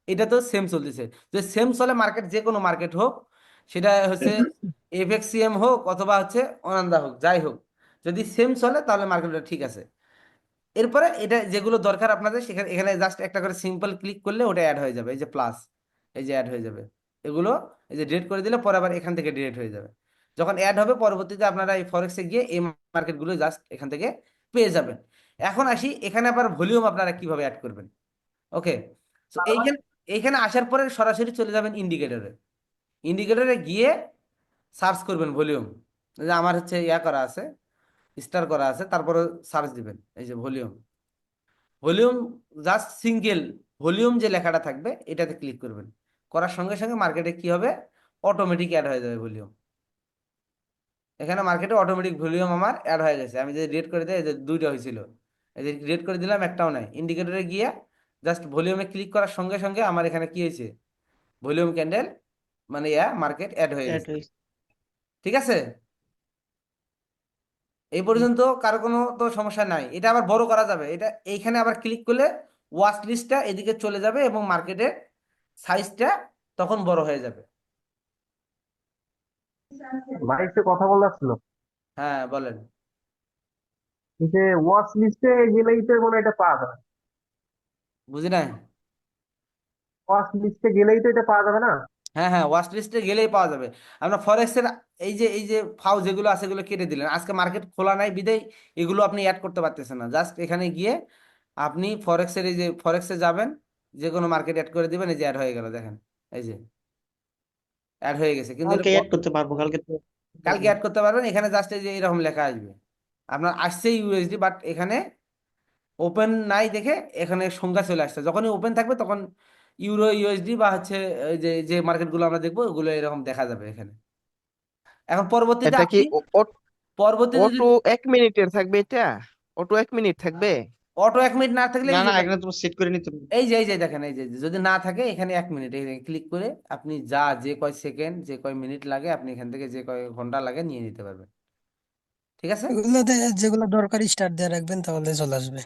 এটা তো সেম চলতেছে। যদি সেম চলে মার্কেট, যে কোনো মার্কেট হোক, সেটা হচ্ছে এফএক্সিএম হোক অথবা হচ্ছে অনান্দা হোক, যাই হোক, যদি সেম চলে তাহলে মার্কেটটা ঠিক আছে। এরপরে এটা যেগুলো দরকার আপনাদের সেখানে এখানে জাস্ট একটা করে সিম্পল ক্লিক করলে ওটা অ্যাড হয়ে যাবে, এই যে প্লাস, এই যে অ্যাড হয়ে যাবে এগুলো, এই যে ডিলিট করে দিলে পরে আবার এখান থেকে ডিলিট হয়ে যাবে। যখন অ্যাড হবে পরবর্তীতে আপনারা এই ফরেক্সে গিয়ে এই মার্কেটগুলো জাস্ট এখান থেকে পেয়ে যাবেন। এখন আসি এখানে আবার ভলিউম আপনারা কিভাবে অ্যাড করবেন। ওকে, তো এইখানে এইখানে আসার পরে সরাসরি চলে যাবেন ইন্ডিকেটরে। ইন্ডিকেটরে গিয়ে সার্চ করবেন ভলিউম, যে আমার হচ্ছে ইয়া করা আছে, স্টার করা আছে, তারপরে সার্চ দিবেন এই যে volume. Volume just single volume যে লেখাটা থাকবে এটাতে ক্লিক করবেন, করার সঙ্গে সঙ্গে মার্কেটে কি হবে, অটোমেটিক অ্যাড হয়ে যাবে ভলিউম। এখানে মার্কেটে অটোমেটিক ভলিউম আমার অ্যাড হয়ে গেছে। আমি যদি রেড করে দিই, এই যে দুইটা হয়েছিল, এই যে রেড করে দিলাম একটাও নাই। ইন্ডিকেটরে গিয়ে জাস্ট ভলিউমে ক্লিক করার সঙ্গে সঙ্গে আমার এখানে কি হয়েছে, ভলিউম ক্যান্ডেল মানে ইয়া মার্কেট অ্যাড হয়ে অ্যাড গেছে। হয়েছে। ঠিক আছে, এই পর্যন্ত কারো কোনো তো সমস্যা নাই। এটা আবার বড় করা যাবে, এটা এইখানে আবার ক্লিক করলে ওয়াচ লিস্টটা এদিকে চলে যাবে এবং মার্কেটের সাইজটা তখন বড় হয়ে যাবে। ভাই একটু কথা বলার ছিল। হ্যাঁ বলেন। এই যে ওয়াচ লিস্টে গেলেই তো মনে হয় এটা পাওয়া যাবে। বুঝি নাই। ওয়াচ লিস্টে গেলেই তো এটা পাওয়া যাবে না? হ্যাঁ হ্যাঁ, ওয়াচ লিস্টে গেলেই পাওয়া যাবে। আপনার ফরেক্সের এই যে ফাউ যেগুলো আছে এগুলো কেটে দিলেন, আজকে মার্কেট খোলা নাই বিদেয় এগুলো আপনি অ্যাড করতে পারতেছেন না। জাস্ট এখানে গিয়ে আপনি ফরেক্সের এই যে ফরেক্সে যাবেন, যে কোনো মার্কেট অ্যাড করে দিবেন, এই যে অ্যাড হয়ে গেল দেখেন, এই যে অ্যাড হয়ে গেছে। কিন্তু এটা কালকে অ্যাড করতে পারবো, কালকে তো কালকে অ্যাড করতে পারবেন। এখানে জাস্ট এই যে এরকম লেখা আসবে, আপনার আসছে ইউএসডি, বাট এখানে ওপেন নাই দেখে এখানে সংখ্যা চলে আসছে। যখনই ওপেন থাকবে তখন ইউরো ইউএসডি বা হচ্ছে এই যে যে মার্কেটগুলো আমরা দেখবো ওগুলো এরকম দেখা যাবে এখানে। এখন পরবর্তীতে এটা কি আপনি পরবর্তীতে যদি অটো 1 মিনিটের থাকবে এটা? অটো 1 মিনিট থাকবে? অটো 1 মিনিট না থাকলে না এই না, যে এখানে তুমি সেট করে নিতে পারো। এই যে দেখেন, এই যে যদি না থাকে এখানে 1 মিনিট ক্লিক করে আপনি যা যে কয় সেকেন্ড যে কয় মিনিট লাগে আপনি এখান থেকে যে কয় ঘন্টা লাগে নিয়ে নিতে পারবেন। ঠিক আছে। এগুলোতে যেগুলো দরকারি স্টার্ট দিয়ে রাখবেন তাহলে চলে আসবে।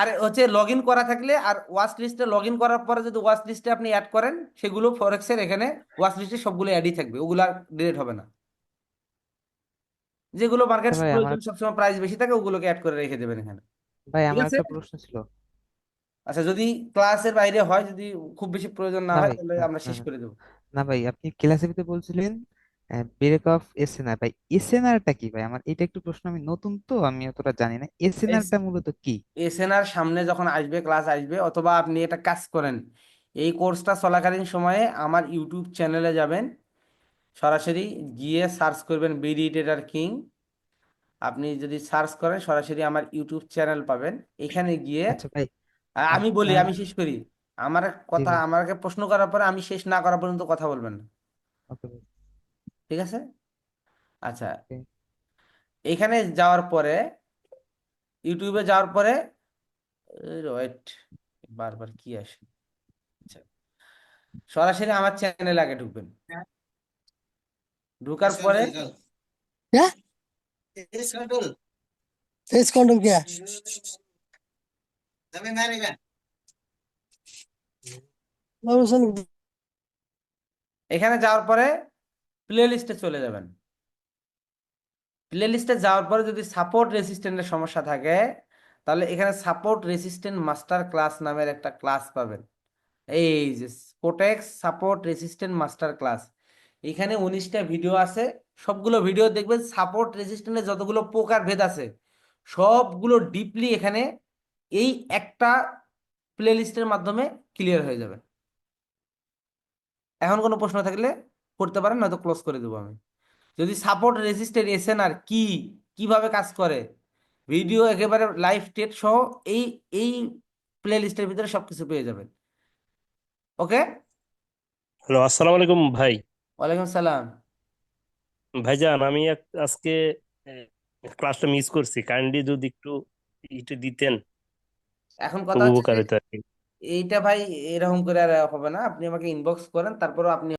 আর হচ্ছে লগ ইন করা থাকলে আর ওয়াচ লিস্টে লগ ইন করার পরে যদি ওয়াচ লিস্টে আপনি অ্যাড করেন সেগুলো ফরেক্সের এখানে ওয়াচ লিস্টে সবগুলো অ্যাডই থাকবে, ওগুলো আর ডিলিট হবে না। যেগুলো মার্কেট ভাই আমার প্রয়োজন সবসময় প্রাইস বেশি থাকে ওগুলোকে অ্যাড করে রেখে দেবেন এখানে। ভাই ঠিক আমার আছে। একটা প্রশ্ন ছিল। আচ্ছা, যদি ক্লাসের বাইরে হয়, যদি খুব বেশি প্রয়োজন না না হয় ভাই, তাহলে না আমরা না শেষ না করে দেবো। না ভাই, আপনি ক্লাসের ভিতরে বলছিলেন ব্রেক অফ এসএনআর। ভাই এসএনআরটা কি ভাই? আমার এটা একটু প্রশ্ন, আমি নতুন তো, আমি অতটা জানি না এসএনআরটা মূলত কি। এসএনআর সামনে যখন আসবে, ক্লাস আসবে, অথবা আপনি এটা কাজ করেন, এই কোর্সটা চলাকালীন সময়ে আমার ইউটিউব চ্যানেলে যাবেন, সরাসরি গিয়ে সার্চ করবেন বিডি ট্রেডার কিং। আপনি যদি সার্চ করেন সরাসরি আমার ইউটিউব চ্যানেল পাবেন। এখানে গিয়ে আচ্ছা ভাই, আমি বলি, আপনার, আমি শেষ করি। আমার জি কথা ভাই, আমাকে প্রশ্ন করার পরে আমি শেষ না করা পর্যন্ত কথা বলবেন না। ওকে ভাই, ঠিক আছে। আচ্ছা, ওকে। এখানে যাওয়ার পরে, ইউটিউবে যাওয়ার পরে, ওয়েট, বারবার কি আসে, আচ্ছা, সরাসরি আমার চ্যানেল আগে ঢুকবেন। ঢুকার পরে क्या फेस कॉन्डोम क्या और उसने এখানে যাওয়ার পরে প্লে লিস্টে চলে যাবেন। প্লে লিস্টে যাওয়ার পরে যদি সাপোর্ট রেসিস্ট্যান্টের সমস্যা থাকে তাহলে এখানে সাপোর্ট রেসিস্ট্যান্ট মাস্টার ক্লাস নামের একটা ক্লাস পাবেন। এই যে Quotex support resistant master class, এখানে 19টা ভিডিও আছে, সবগুলো ভিডিও দেখবেন। সাপোর্ট রেজিস্ট্যান্সের যতগুলো প্রকার ভেদ আছে সবগুলো ডিপলি এখানে এই একটা প্লে লিস্টের মাধ্যমে ক্লিয়ার হয়ে যাবে। এখন কোনো প্রশ্ন থাকলে করতে পারেন, নয়তো ক্লোজ করে দেবো আমি। যদি সাপোর্ট রেজিস্টার এসএনআর কি, কিভাবে কাজ করে, ভিডিও একেবারে লাইভ টেট সহ এই এই প্লে লিস্টের ভিতরে সবকিছু পেয়ে যাবেন। ওকে, হ্যালো, আসসালামু আলাইকুম ভাই। ওয়ালাইকুম সালাম। ভাইজান, আমি আজকে ক্লাসটা মিস করছি, কাইন্ডলি যদি একটু একটু দিতেন এখন খুব কথা হচ্ছে যে উপকার হতো আর কি। এইটা ভাই এরকম করে আর হবে না, আপনি আমাকে ইনবক্স করেন, তারপরে আপনি